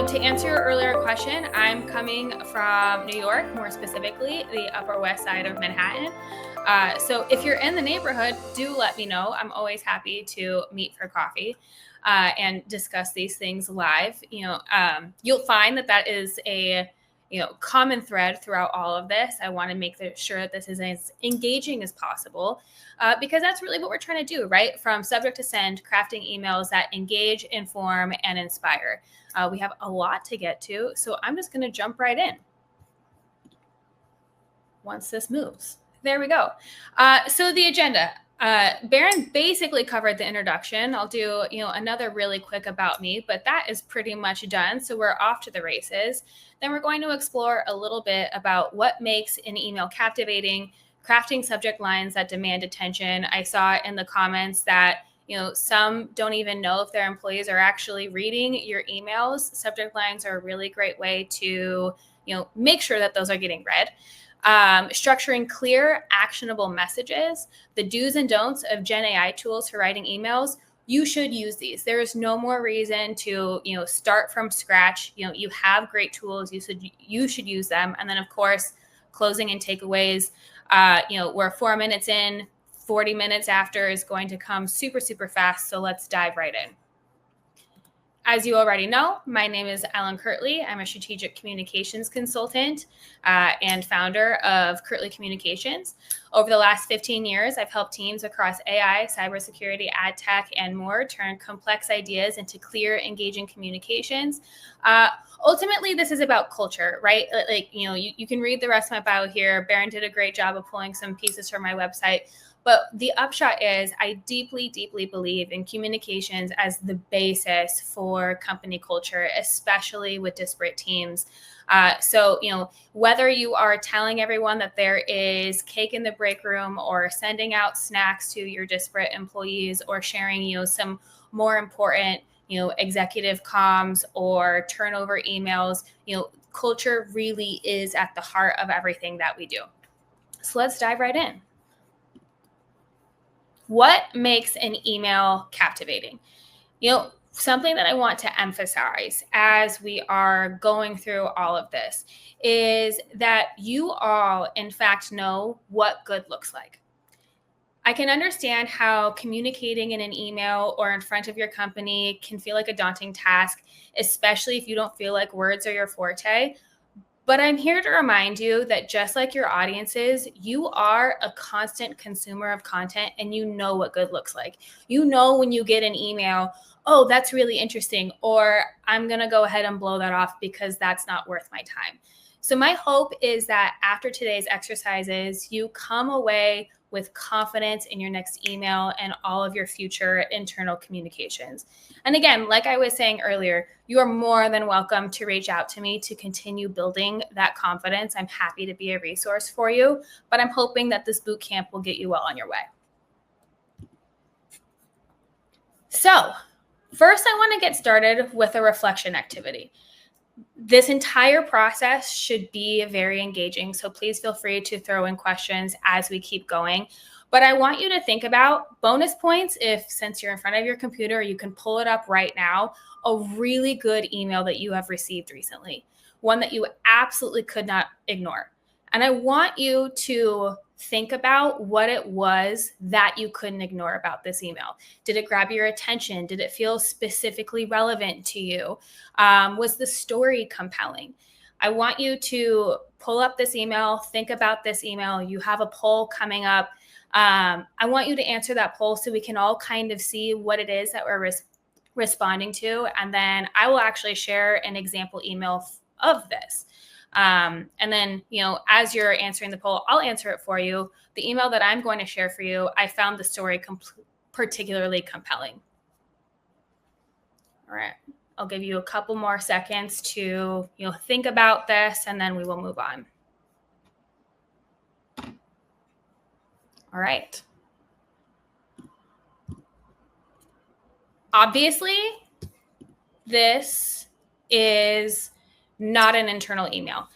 So to answer your earlier question, I'm coming from New York, more specifically the Upper West Side of Manhattan. So if you're in the neighborhood, do let me know. I'm always happy to meet for coffee and discuss these things live. You'll find that is a common thread throughout all of this. I want to make sure that this is as engaging as possible because that's really what we're trying to do, right? From subject to send, crafting emails that engage, inform, and inspire. We have a lot to get to, so I'm just going to jump right in once this moves. There we go. So the agenda. Baron basically covered the introduction. I'll do, another really quick about me, but that is pretty much done. So we're off to the races. Then we're going to explore a little bit about what makes an email captivating, crafting subject lines that demand attention. I saw in the comments that some don't even know if their employees are actually reading your emails. Subject lines are a really great way to, make sure that those are getting read. Structuring clear, actionable messages, the do's and don'ts of Gen AI tools for writing emails. You should use these. There is no more reason to, start from scratch. You have great tools. You should use them. And then, of course, closing and takeaways. We're 4 minutes in. 40 minutes after is going to come super, super fast. So let's dive right in. As you already know, my name is Ellen Kirtley. I'm a strategic communications consultant and founder of Kirtley Communications. Over the last 15 years, I've helped teams across AI, cybersecurity, ad tech, and more turn complex ideas into clear, engaging communications. Ultimately, this is about culture, right? You can read the rest of my bio here. Baron did a great job of pulling some pieces from my website. But the upshot is I deeply, deeply believe in communications as the basis for company culture, especially with disparate teams. So whether you are telling everyone that there is cake in the break room or sending out snacks to your disparate employees or sharing, some more important, executive comms or turnover emails, culture really is at the heart of everything that we do. So let's dive right in. What makes an email captivating? Something that I want to emphasize as we are going through all of this is that you all, in fact, know what good looks like. I can understand how communicating in an email or in front of your company can feel like a daunting task, especially if you don't feel like words are your forte. But I'm here to remind you that just like your audiences, you are a constant consumer of content and you know what good looks like. You know when you get an email, oh, that's really interesting, or I'm going to go ahead and blow that off because that's not worth my time. So my hope is that after today's exercises, you come away with confidence in your next email and all of your future internal communications. And again, like I was saying earlier, you are more than welcome to reach out to me to continue building that confidence. I'm happy to be a resource for you, but I'm hoping that this boot camp will get you well on your way. So first, I want to get started with a reflection activity. This entire process should be very engaging, so please feel free to throw in questions as we keep going. But I want you to think about bonus points if, since you're in front of your computer, you can pull it up right now, a really good email that you have received recently, one that you absolutely could not ignore. And I want you to think about what it was that you couldn't ignore about this email. Did it grab your attention? Did it feel specifically relevant to you? Was the story compelling? I want you to pull up this email, think about this email. You have a poll coming up. I want you to answer that poll so we can all kind of see what it is that we're responding to. And then I will actually share an example email of this. And then, as you're answering the poll, I'll answer it for you. The email that I'm going to share for you, I found the story particularly compelling. All right. I'll give you a couple more seconds to, think about this, and then we will move on. All right. Obviously, this is not an internal email.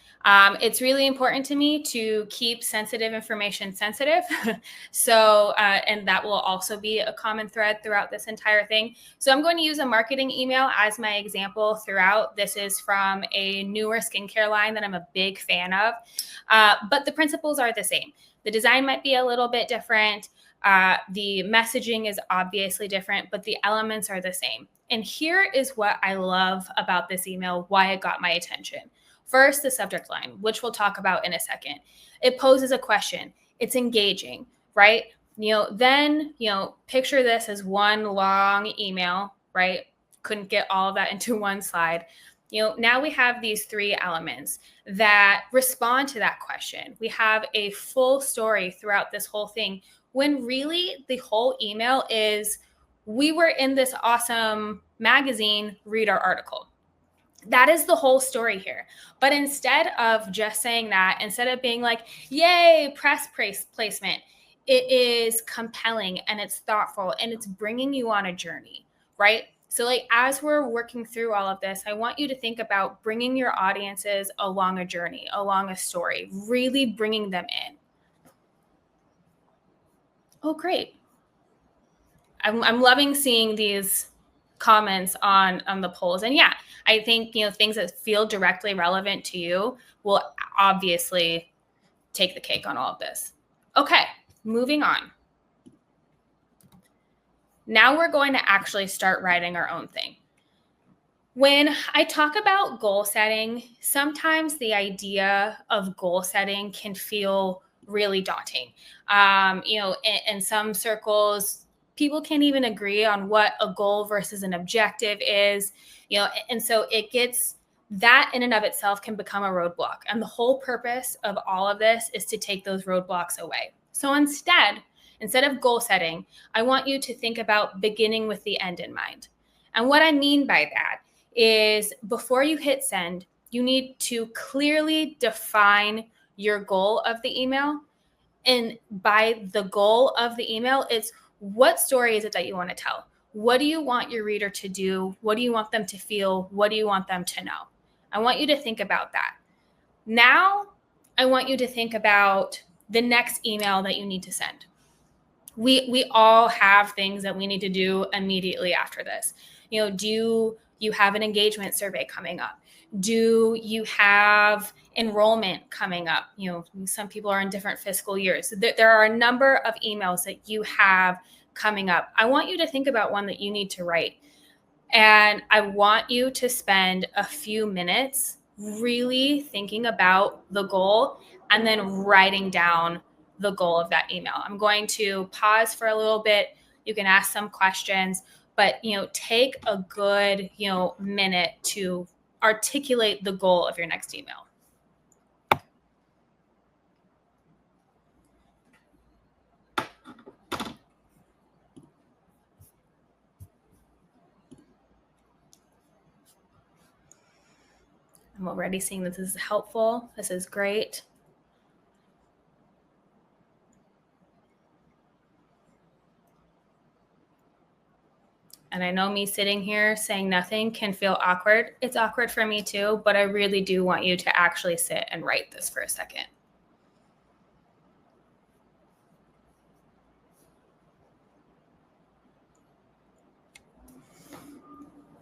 It's really important to me to keep sensitive information sensitive. So, and that will also be a common thread throughout this entire thing. So I'm going to use a marketing email as my example throughout. This is from a newer skincare line that I'm a big fan of. But the principles are the same. The design might be a little bit different. The messaging is obviously different, but the elements are the same. And here is what I love about this email, why it got my attention. First, the subject line, which we'll talk about in a second. It poses a question. It's engaging, right? Then, picture this as one long email, right? Couldn't get all of that into one slide. Now we have these three elements that respond to that question. We have a full story throughout this whole thing, when really the whole email is, we were in this awesome magazine, read our article. That is the whole story here. But instead of just saying that, instead of being like, yay, press placement, it is compelling and it's thoughtful and it's bringing you on a journey, right? So like, as we're working through all of this, I want you to think about bringing your audiences along a journey, along a story, really bringing them in. Oh, great. I'm loving seeing these comments on the polls. And yeah, I think, things that feel directly relevant to you will obviously take the cake on all of this. Okay, moving on. Now we're going to actually start writing our own thing. When I talk about goal setting, sometimes the idea of goal setting can feel really daunting. In some circles, people can't even agree on what a goal versus an objective is, and so that in and of itself can become a roadblock. And the whole purpose of all of this is to take those roadblocks away. So instead of goal setting, I want you to think about beginning with the end in mind. And what I mean by that is, before you hit send, you need to clearly define your goal of the email. And by the goal of the email, it's, what story is it that you want to tell? What do you want your reader to do? What do you want them to feel? What do you want them to know? I want you to think about that. Now, I want you to think about the next email that you need to send. We all have things that we need to do immediately after this. Do you have an engagement survey coming up? Do you have enrollment coming up? Some people are in different fiscal years. There are a number of emails that you have coming up. I want you to think about one that you need to write. And I want you to spend a few minutes really thinking about the goal and then writing down the goal of that email. I'm going to pause for a little bit. You can ask some questions, but take a good minute to articulate the goal of your next email. I'm already seeing that this is helpful. This is great. And I know me sitting here saying nothing can feel awkward. It's awkward for me too, but I really do want you to actually sit and write this for a second.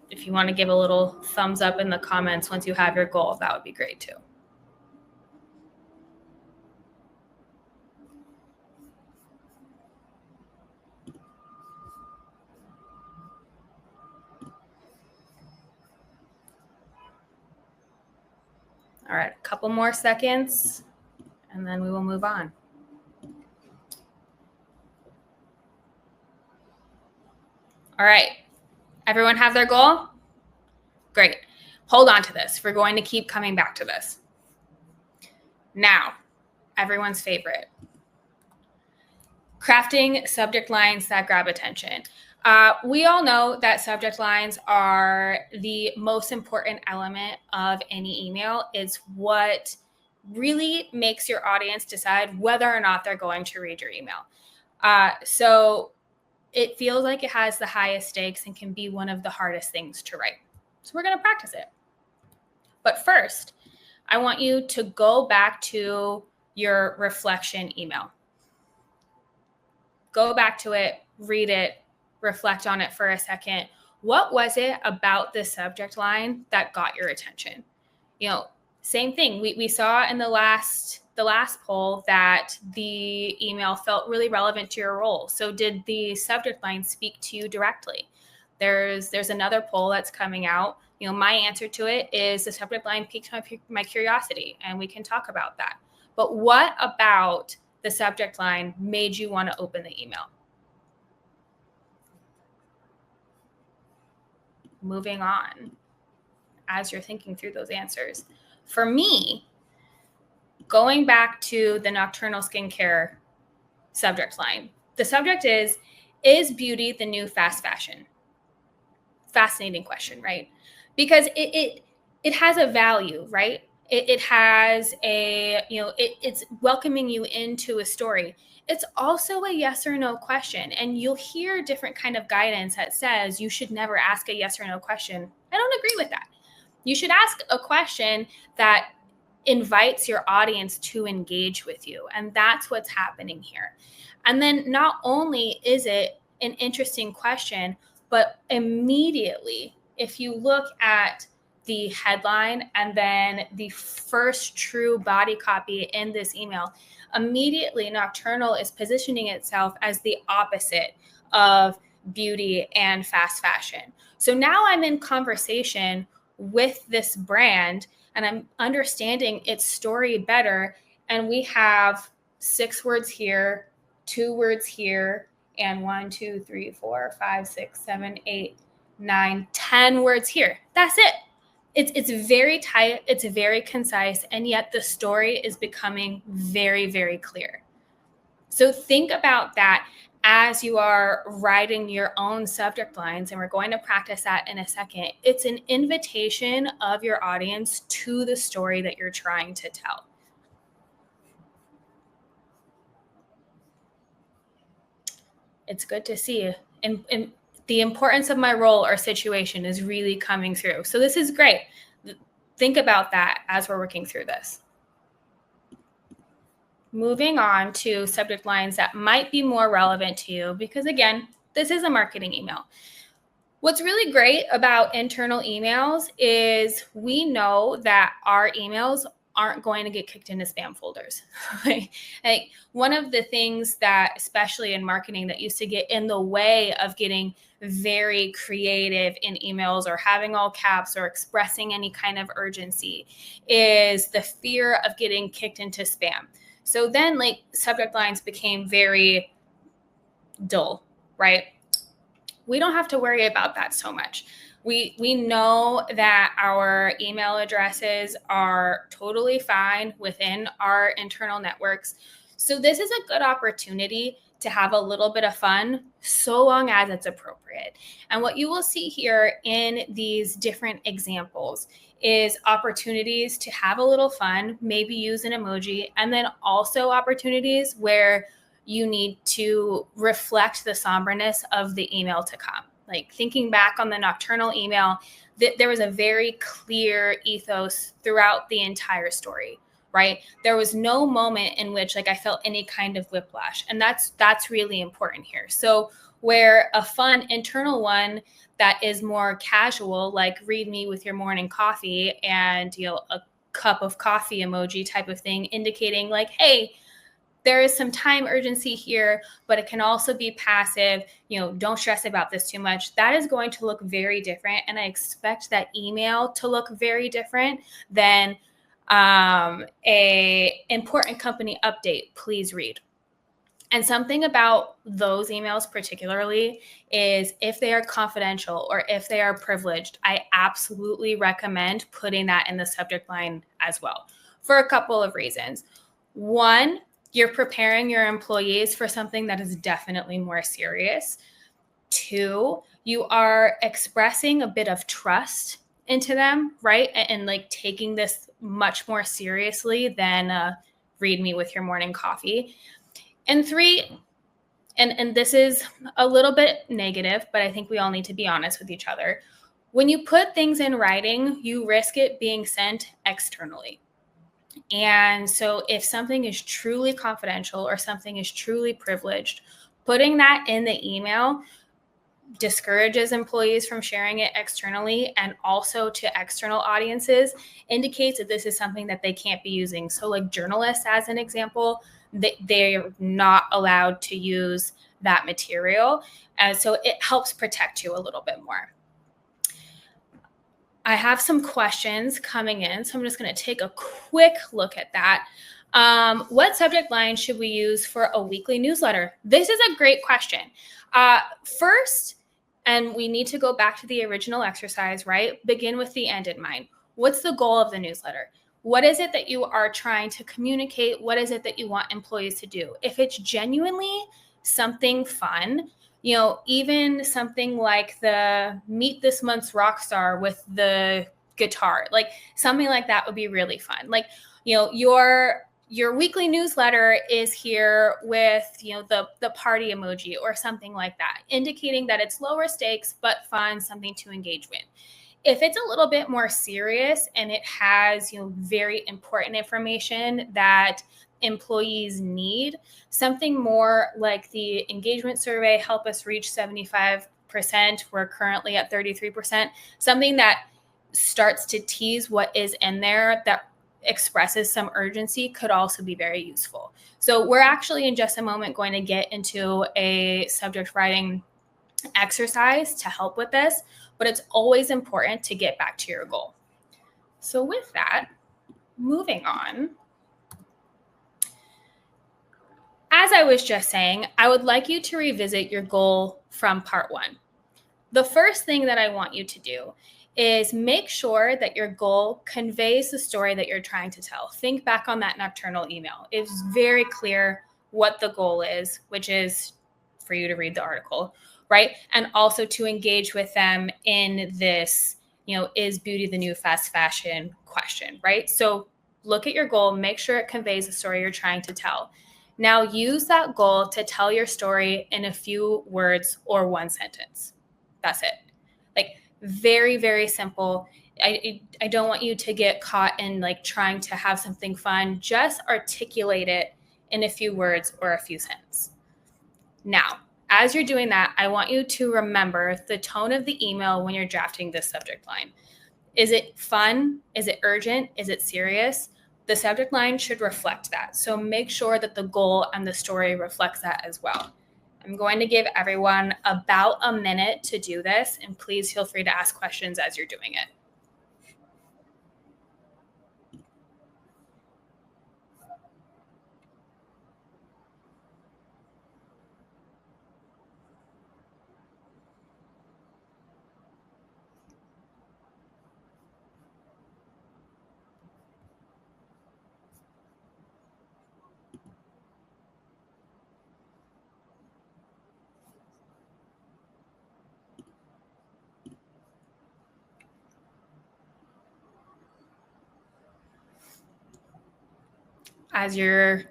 If you want to give a little thumbs up in the comments once you have your goal, that would be great too. All right, a couple more seconds, and then we will move on. All right, everyone have their goal? Great. Hold on to this. We're going to keep coming back to this. Now, everyone's favorite. Crafting subject lines that grab attention. We all know that subject lines are the most important element of any email. It's what really makes your audience decide whether or not they're going to read your email. So it feels like it has the highest stakes and can be one of the hardest things to write. So we're going to practice it. But first, I want you to go back to your reflection email. Go back to it, read it, reflect on it for a second. What was it about the subject line that got your attention? Same thing. We saw in the last poll that the email felt really relevant to your role. So did the subject line speak to you directly? There's another poll that's coming out. My answer to it is the subject line piqued my curiosity, and we can talk about that. But what about the subject line made you want to open the email? Moving on, as you're thinking through those answers. For me, going back to the nocturnal skincare subject line, the subject is beauty the new fast fashion? Fascinating question, right? Because it has a value, right? It has a, it's welcoming you into a story. It's also a yes or no question. And you'll hear different kind of guidance that says you should never ask a yes or no question. I don't agree with that. You should ask a question that invites your audience to engage with you. And that's what's happening here. And then not only is it an interesting question, but immediately, if you look at the headline and then the first true body copy in this email, immediately Nocturnal is positioning itself as the opposite of beauty and fast fashion. So now I'm in conversation with this brand and I'm understanding its story better. And we have 6 words here, 2 words here, and 1, 2, 3, 4, 5, 6, 7, 8, 9, 10 words here. That's it. It's very tight, it's very concise, and yet the story is becoming very, very clear. So think about that as you are writing your own subject lines, and we're going to practice that in a second. It's an invitation of your audience to the story that you're trying to tell. It's good to see. And the importance of my role or situation is really coming through. So this is great. Think about that as we're working through this. Moving on to subject lines that might be more relevant to you, because again, this is a marketing email. What's really great about internal emails is we know that our emails aren't going to get kicked into spam folders. Like one of the things that, especially in marketing, that used to get in the way of getting very creative in emails or having all caps or expressing any kind of urgency is the fear of getting kicked into spam. So then subject lines became very dull, right? We don't have to worry about that so much. We know that our email addresses are totally fine within our internal networks. So this is a good opportunity to have a little bit of fun, so long as it's appropriate. And what you will see here in these different examples is opportunities to have a little fun, maybe use an emoji, and then also opportunities where you need to reflect the somberness of the email to come. Like thinking back on the nocturnal email, there was a very clear ethos throughout the entire story, right? There was no moment in which I felt any kind of whiplash. And that's really important here. So where a fun internal one that is more casual, like read me with your morning coffee and, a cup of coffee emoji type of thing, indicating hey, there is some time urgency here, but it can also be passive. Don't stress about this too much. That is going to look very different. And I expect that email to look very different than a important company update, please read. And something about those emails particularly is if they are confidential or if they are privileged, I absolutely recommend putting that in the subject line as well for a couple of reasons. One, you're preparing your employees for something that is definitely more serious. 2, you are expressing a bit of trust into them, right? And taking this much more seriously than read me with your morning coffee. And 3, and this is a little bit negative, but I think we all need to be honest with each other. When you put things in writing, you risk it being sent externally. And so if something is truly confidential or something is truly privileged, putting that in the email discourages employees from sharing it externally, and also to external audiences indicates that this is something that they can't be using. So like journalists, as an example, they're not allowed to use that material. And so it helps protect you a little bit more. I have some questions coming in, so I'm just going to take a quick look at that. What subject line should we use for a weekly newsletter? This is a great question. First, and we need to go back to the original exercise, right? Begin with the end in mind. What's the goal of the newsletter? What is it that you are trying to communicate? What is it that you want employees to do? If it's genuinely something fun, even something like the meet this month's rock star with the guitar, like something like that would be really fun. Like, your weekly newsletter is here with, the party emoji or something like that, indicating that it's lower stakes, but fun, something to engage with. If it's a little bit more serious and it has, very important information that employees need, something more like the engagement survey, help us reach 75%. We're currently at 33%. Something that starts to tease what is in there that expresses some urgency could also be very useful. So we're actually in just a moment going to get into a subject writing exercise to help with this, but it's always important to get back to your goal. So with that, moving on. As I was just saying, I would like you to revisit your goal from part one. The first thing that I want you to do is make sure that your goal conveys the story that you're trying to tell. Think back on that nocturnal email. It's very clear what the goal is, which is for you to read the article, right? And also to engage with them in this, is beauty the new fast fashion question, right? So look at your goal, make sure it conveys the story you're trying to tell. Now use that goal to tell your story in a few words or one sentence. That's it. Like, very, very simple. I don't want you to get caught in like trying to have something fun. Just articulate it in a few words or a few sentences. Now, as you're doing that, I want you to remember the tone of the email when you're drafting this subject line. Is it fun? Is it urgent? Is it serious? The subject line should reflect that. So make sure that the goal and the story reflects that as well. I'm going to give everyone about a minute to do this, and please feel free to ask questions as you're doing it. As you're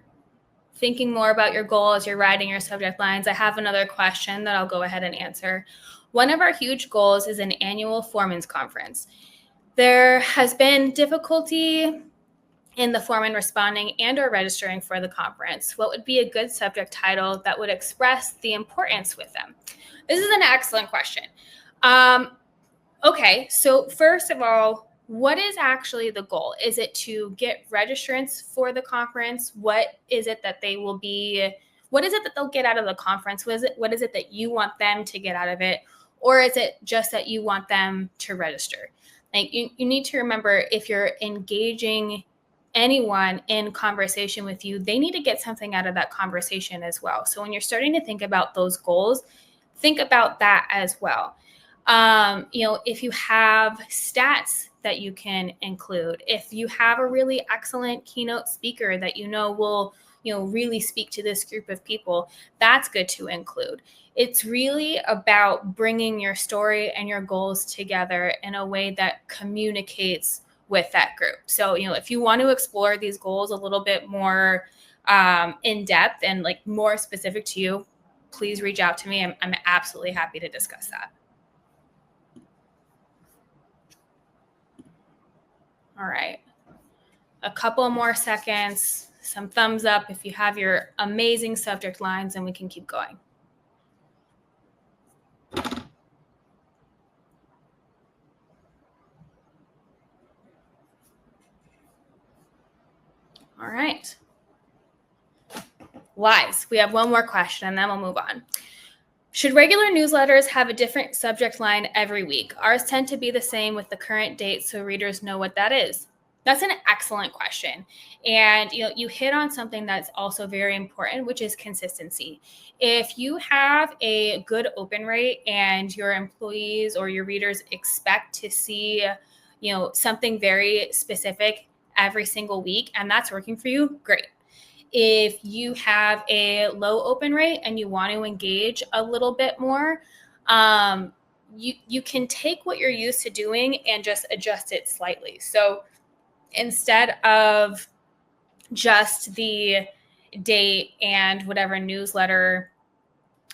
thinking more about your goal, as you're writing your subject lines, I have another question that I'll go ahead and answer. One of our huge goals is an annual foreman's conference. There has been difficulty in the foreman responding and or registering for the conference. What would be a good subject title that would express the importance with them? This is an excellent question. Okay, so first of all, what is actually the goal? Is it to get registrants for the conference? What is it that they will be? What is it that they'll get out of the conference? What is it that you want them to get out of it? Or is it just that you want them to register? Like you need to remember, if you're engaging anyone in conversation with you, they need to get something out of that conversation as well. So when you're starting to think about those goals, think about that as well. If you have stats that you can include, if you have a really excellent keynote speaker that will really speak to this group of people, that's good to include. It's really about bringing your story and your goals together in a way that communicates with that group. So, if you want to explore these goals a little bit more in depth and like more specific to you, please reach out to me. I'm absolutely happy to discuss that. All right. a couple more seconds, some thumbs up if you have your amazing subject lines, and we can keep going. All right. Lies. We have one more question and then we'll move on. Should regular newsletters have a different subject line every week? Ours tend to be the same with the current date so readers know what that is. That's an excellent question. And you hit on something that's also very important, which is consistency. If you have a good open rate and your employees or your readers expect to see, something very specific every single week, and that's working for you, great. If you have a low open rate and you want to engage a little bit more, you can take what you're used to doing and just adjust it slightly. So instead of just the date and whatever newsletter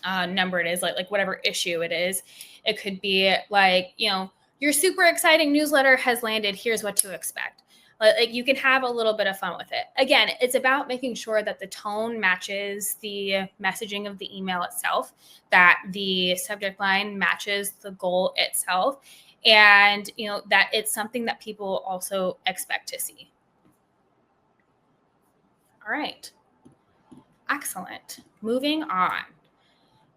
number it is, like whatever issue it is, it could be like, your super exciting newsletter has landed. Here's what to expect. Like you can have a little bit of fun with it. Again, it's about making sure that the tone matches the messaging of the email itself, that the subject line matches the goal itself, and that it's something that people also expect to see. All right. Excellent. Moving on.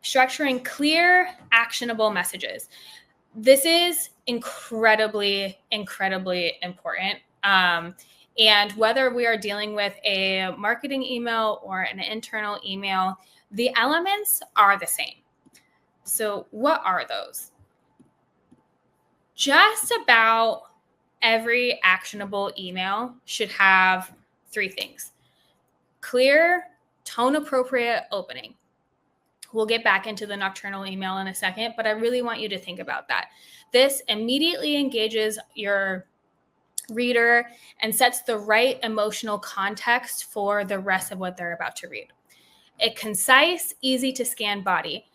Structuring clear, actionable messages. This is incredibly, incredibly important. And whether we are dealing with a marketing email or an internal email, the elements are the same. So what are those? Just about every actionable email should have 3 things. Clear, tone-appropriate opening. We'll get back into the nocturnal email in a second, but I really want you to think about that. This immediately engages your reader and sets the right emotional context for the rest of what they're about to read. A concise, easy to scan body.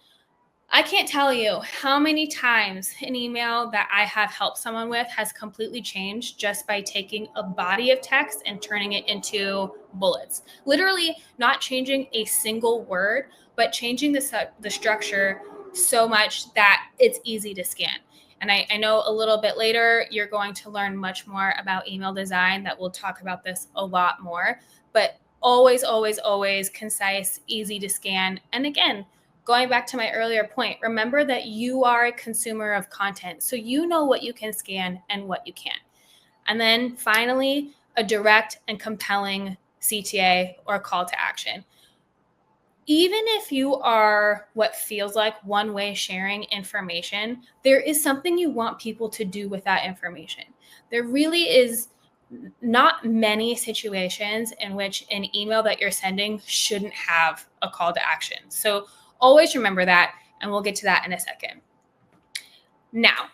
I can't tell you how many times an email that I have helped someone with has completely changed just by taking a body of text and turning it into bullets. Literally not changing a single word, but changing the structure so much that it's easy to scan. And I know a little bit later, you're going to learn much more about email design that we'll talk about this a lot more, but always, always, always concise, easy to scan. And again, going back to my earlier point, remember that you are a consumer of content. So you know what you can scan and what you can't. And then finally, a direct and compelling CTA or call to action. Even if you are what feels like one-way sharing information, there is something you want people to do with that information. There really is not many situations in which an email that you're sending shouldn't have a call to action. So always remember that, and we'll get to that in a second. Now,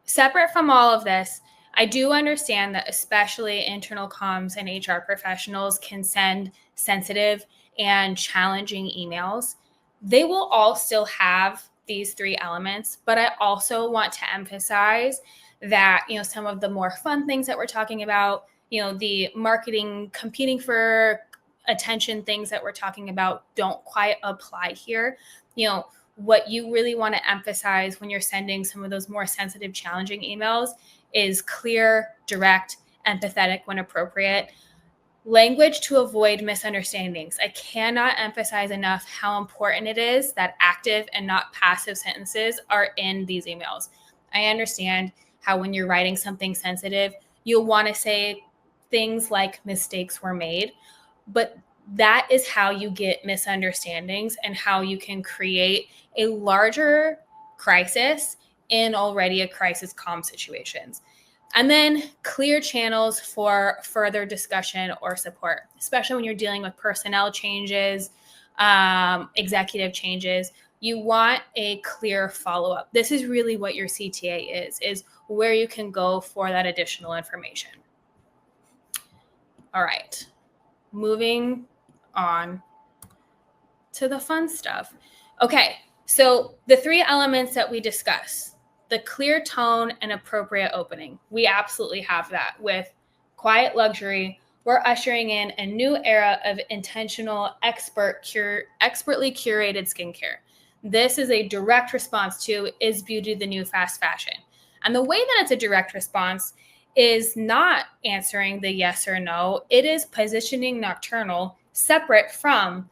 separate from all of this, I do understand that especially internal comms and HR professionals can send sensitive and challenging emails. They will all still have these 3 elements, but I also want to emphasize that, some of the more fun things that we're talking about, the marketing, competing for attention things that we're talking about don't quite apply here. What you really want to emphasize when you're sending some of those more sensitive, challenging emails is clear, direct, empathetic when appropriate. Language to avoid misunderstandings. I cannot emphasize enough how important it is that active and not passive sentences are in these emails. I understand how when you're writing something sensitive, you'll want to say things like mistakes were made, but that is how you get misunderstandings and how you can create a larger crisis in already a crisis comm situations. And then clear channels for further discussion or support, especially when you're dealing with personnel changes, executive changes. You want a clear follow-up. This is really what your CTA is where you can go for that additional information. All right, moving on to the fun stuff. Okay, so the 3 elements that we discussed. The clear tone and appropriate opening. We absolutely have that with quiet luxury, we're ushering in a new era of intentional, expertly curated skincare. This is a direct response to, is beauty the new fast fashion? And the way that it's a direct response is not answering the yes or no. It is positioning Nocturnal separate from,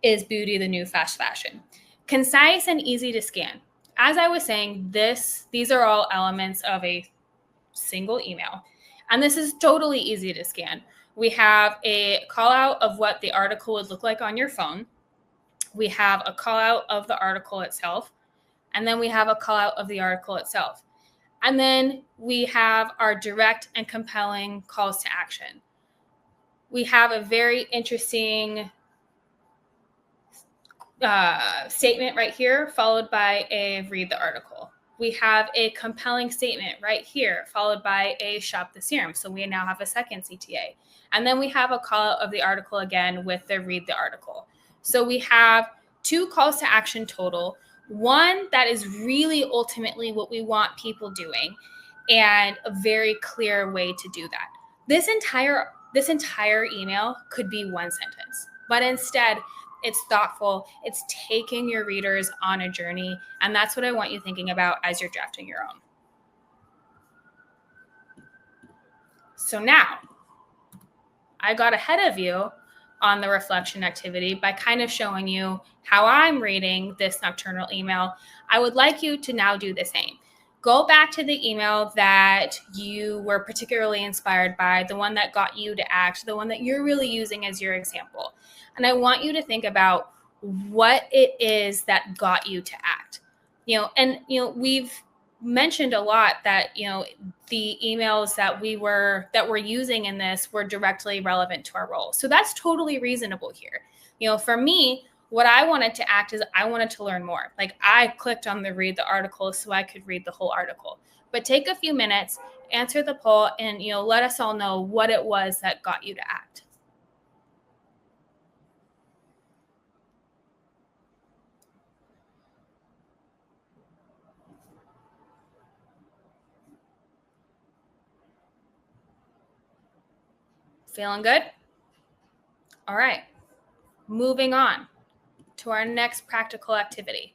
is beauty the new fast fashion? Concise and easy to scan. As I was saying, these are all elements of a single email. And this is totally easy to scan. We have a call out of what the article would look like on your phone. We have a call out of the article itself. And then we have a call out of the article itself. And then we have our direct and compelling calls to action. We have a very interesting statement right here, followed by a read the article. We have a compelling statement right here, followed by a shop the serum. So we now have a second CTA. And then we have a call out of the article again with the read the article. So we have 2 calls to action total. One that is really ultimately what we want people doing, and a very clear way to do that. This entire email could be 1 sentence, but instead it's thoughtful. It's taking your readers on a journey. And that's what I want you thinking about as you're drafting your own. So now I got ahead of you on the reflection activity by kind of showing you how I'm reading this nocturnal email. I would like you to now do the same. Go back to the email that you were particularly inspired by, the one that got you to act, the one that you're really using as your example. And I want you to think about what it is that got you to act. We've mentioned a lot that, the emails that we're using in this were directly relevant to our role. So that's totally reasonable here. For me, what I wanted to act is I wanted to learn more. Like, I clicked on the read the article so I could read the whole article. But take a few minutes, answer the poll, and let us all know what it was that got you to act. Feeling good? All right, moving on to our next practical activity.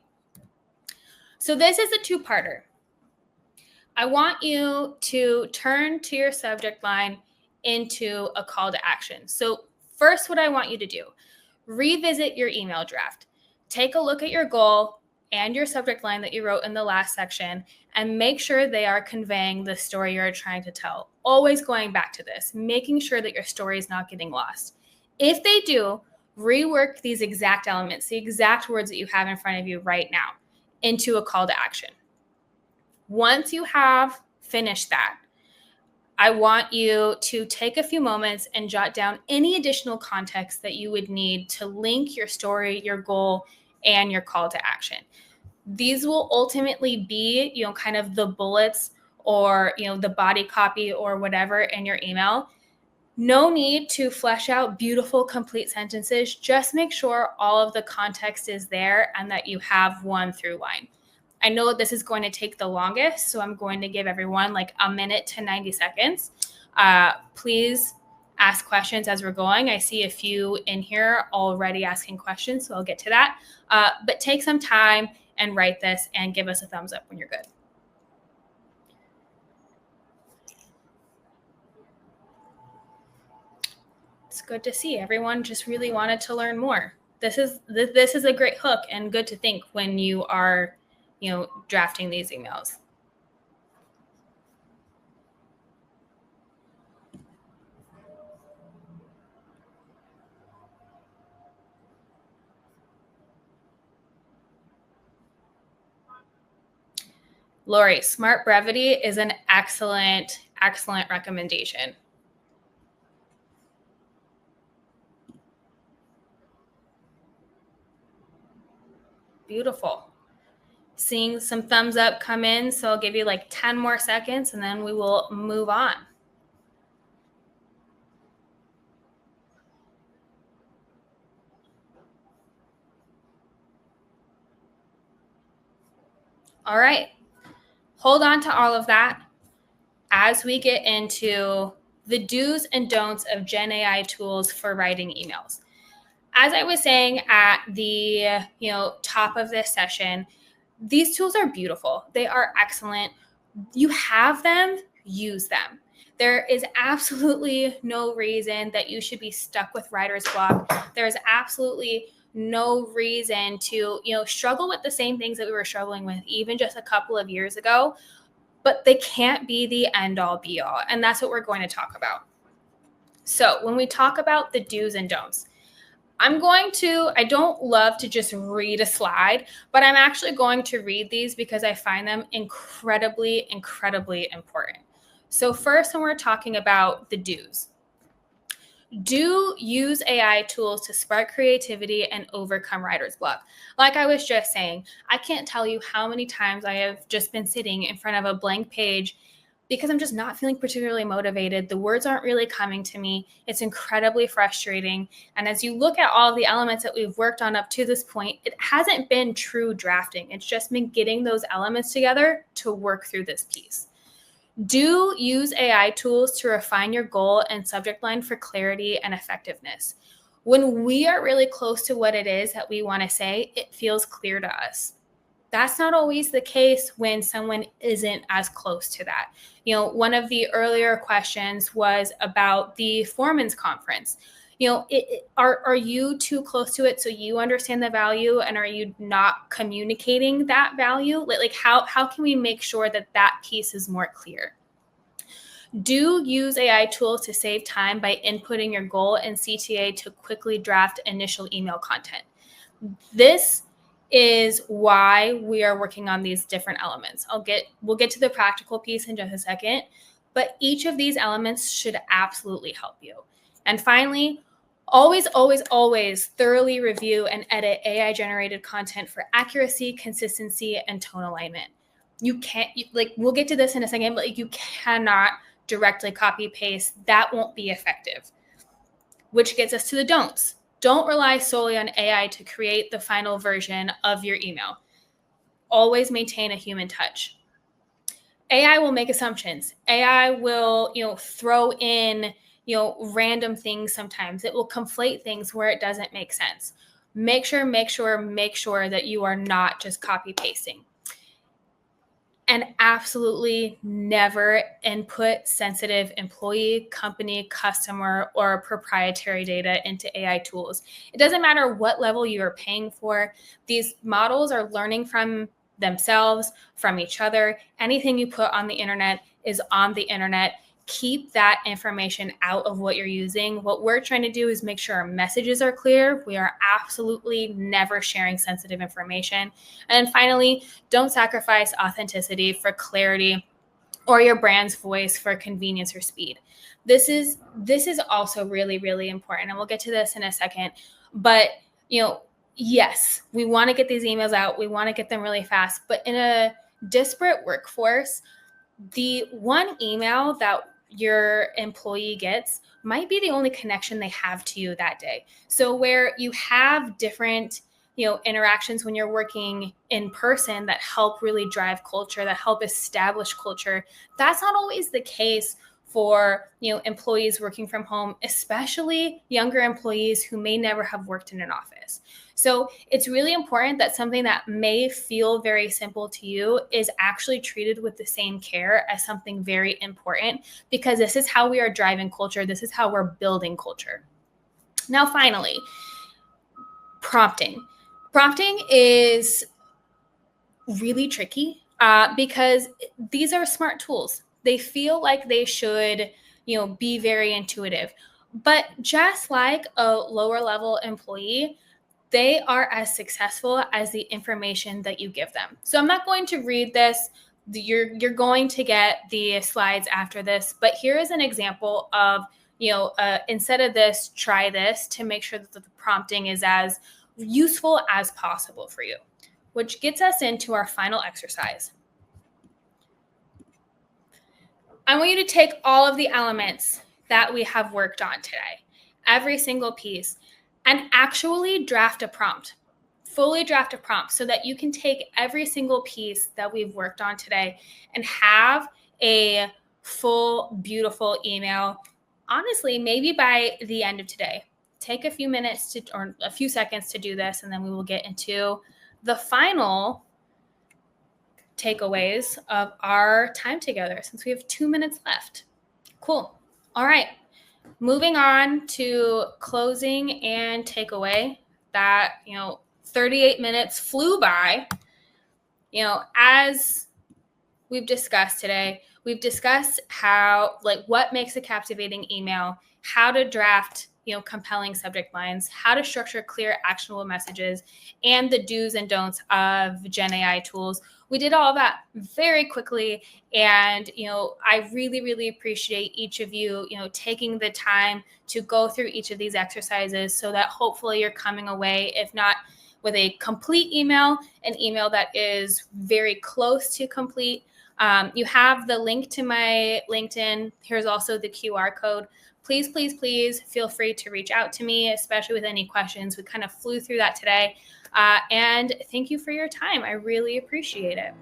So this is a 2-parter. I want you to turn to your subject line into a call to action. So first, what I want you to do, revisit your email draft. Take a look at your goal and your subject line that you wrote in the last section, and make sure they are conveying the story you're trying to tell. Always going back to this, making sure that your story is not getting lost. If they do, rework these exact elements, the exact words that you have in front of you right now, into a call to action. Once you have finished that, I want you to take a few moments and jot down any additional context that you would need to link your story, your goal, and your call to action. These will ultimately be, kind of the bullets or, the body copy or whatever in your email. No need to flesh out beautiful, complete sentences. Just make sure all of the context is there and that you have one through line. I know this is going to take the longest, so I'm going to give everyone like a minute to 90 seconds. Please ask questions as we're going. I see a few in here already asking questions, so I'll get to that. But take some time and write this and give us a thumbs up when you're good. It's good to see everyone just really wanted to learn more. This is a great hook and good to think when you are drafting these emails. Lori, smart brevity is an excellent recommendation. Beautiful. Seeing some thumbs up come in, so I'll give you like 10 more seconds and then we will move on. All right, hold on to all of that as we get into the do's and don'ts of Gen AI tools for writing emails. As I was saying at the top of this session, these tools are beautiful. They are excellent. You have them, use them. There is absolutely no reason that you should be stuck with writer's block. There is absolutely no reason to struggle with the same things that we were struggling with even just a couple of years ago, but they can't be the end all be all. And that's what we're going to talk about. So when we talk about the do's and don'ts, I don't love to just read a slide, but I'm actually going to read these because I find them incredibly, incredibly important. So first, when we're talking about the do's, do use AI tools to spark creativity and overcome writer's block. Like I was just saying, I can't tell you how many times I have just been sitting in front of a blank page because I'm just not feeling particularly motivated. The words aren't really coming to me. It's incredibly frustrating. And as you look at all of the elements that we've worked on up to this point, it hasn't been true drafting. It's just been getting those elements together to work through this piece. Do use AI tools to refine your goal and subject line for clarity and effectiveness. When we are really close to what it is that we want to say, it feels clear to us. That's not always the case when someone isn't as close to that. One of the earlier questions was about the foreman's conference. Are you too close to it so you understand the value, and are you not communicating that value? Like how can we make sure that that piece is more clear? Do use AI tools to save time by inputting your goal and CTA to quickly draft initial email content. This is why we are working on these different elements. We'll get to the practical piece in just a second, but each of these elements should absolutely help you. And finally, always, always, always thoroughly review and edit AI generated content for accuracy, consistency, and tone alignment. We'll get to this in a second, but you cannot directly copy paste. That won't be effective. Which gets us to the don'ts. Don't rely solely on AI to create the final version of your email. Always maintain a human touch. AI will make assumptions. AI will, throw in, random things sometimes. It will conflate things where it doesn't make sense. Make sure that you are not just copy pasting. And absolutely never input sensitive employee, company, customer, or proprietary data into AI tools. It doesn't matter what level you are paying for. These models are learning from themselves, from each other. Anything you put on the internet is on the internet. Keep that information out of what you're using. What we're trying to do is make sure our messages are clear. We are absolutely never sharing sensitive information. And then finally, don't sacrifice authenticity for clarity or your brand's voice for convenience or speed. This is also really, really important. And we'll get to this in a second. But, yes, we want to get these emails out. We want to get them really fast. But in a disparate workforce, the one email that your employee gets might be the only connection they have to you that day. So where you have different, interactions when you're working in person that help really drive culture, that help establish culture, that's not always the case for, employees working from home, especially younger employees who may never have worked in an office. So it's really important that something that may feel very simple to you is actually treated with the same care as something very important, because this is how we are driving culture. This is how we're building culture. Now, finally, prompting. Prompting is really tricky because these are smart tools. They feel like they should, be very intuitive. But just like a lower level employee, they are as successful as the information that you give them. So I'm not going to read this. You're going to get the slides after this. But here is an example of, instead of this, try this, to make sure that the prompting is as useful as possible for you, which gets us into our final exercise. I want you to take all of the elements that we have worked on today, every single piece, and actually draft a prompt, fully draft a prompt, so that you can take every single piece that we've worked on today and have a full, beautiful email honestly, maybe by the end of today, take a few minutes or a few seconds to do this, and then we will get into the final takeaways of our time together since we have 2 minutes left. Cool. All right. Moving on to closing and takeaway. That, 38 minutes flew by. As we've discussed today, we've discussed what makes a captivating email, how to draft, compelling subject lines, how to structure clear, actionable messages, and the do's and don'ts of Gen AI tools. We did all that very quickly. And, I really, really appreciate each of you, taking the time to go through each of these exercises so that hopefully you're coming away, if not with a complete email, an email that is very close to complete. You have the link to my LinkedIn. Here's also the QR code. Please, please, please feel free to reach out to me, especially with any questions. We kind of flew through that today. And thank you for your time. I really appreciate it.